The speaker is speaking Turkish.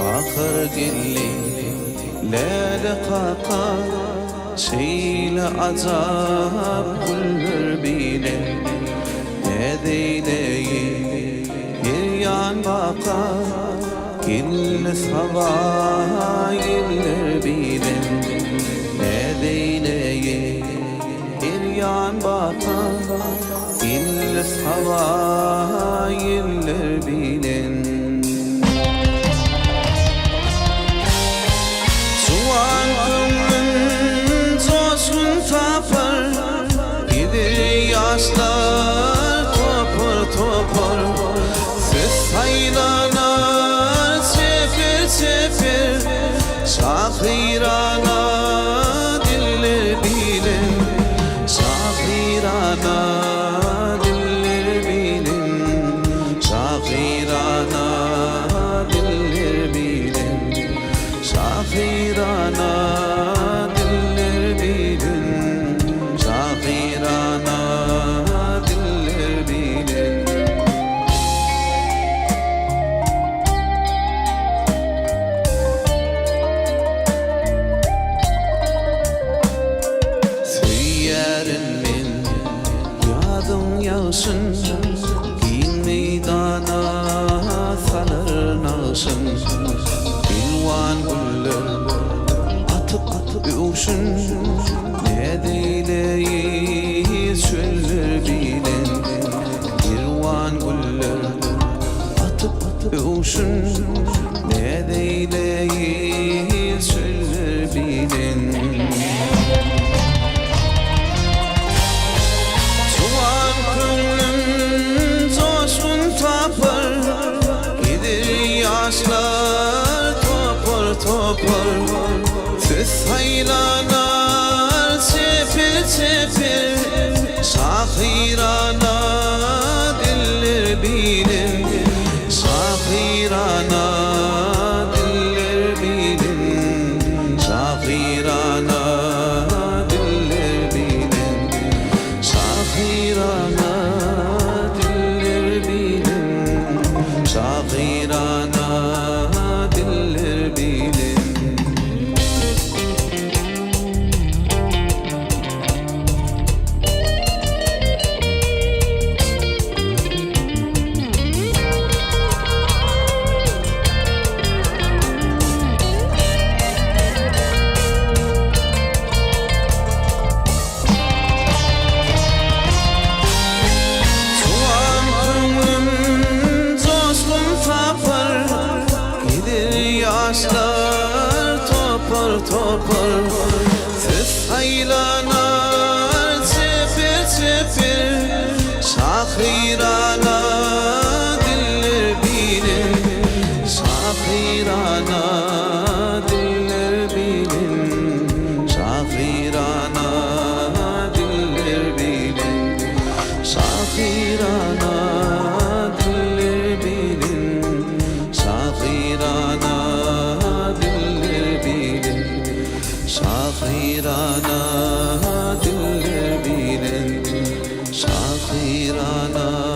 آخر قلي لا لقاقا شيل عذاب كل بيلن هذيلي يريان باقا كل صبايل بيلن هذيلي يريان باقا كل صبايل بيلن Yaşlar topur topur Ses haylanar çefir çefir Şahirana diller bilin Şahirana diller bilin Şahirana diller bilin Şahirana diller bilin Şahirana Yağsın, giyin meydana salır nağsın Bilvan güller atıp atıp uçsun Ne deyleyiz çöller bilen Bilvan güller atıp atıp uçsun Ne deyleyiz çöller bilen Yaşlar topur topur Ses haylanar çefir çefir Şahirana diller bilin Şahirana diller bilin Şahirana diller bilin Şahirana diller bilin Şahirana diller bilin Yaşlar topur topur Ses haylanar çefir çefir Şahirana diller bilin Şahirana diller bilin Şahirana diller bilin Şahirana diller bilin Şahirana Şahirana diller bilin Şahirana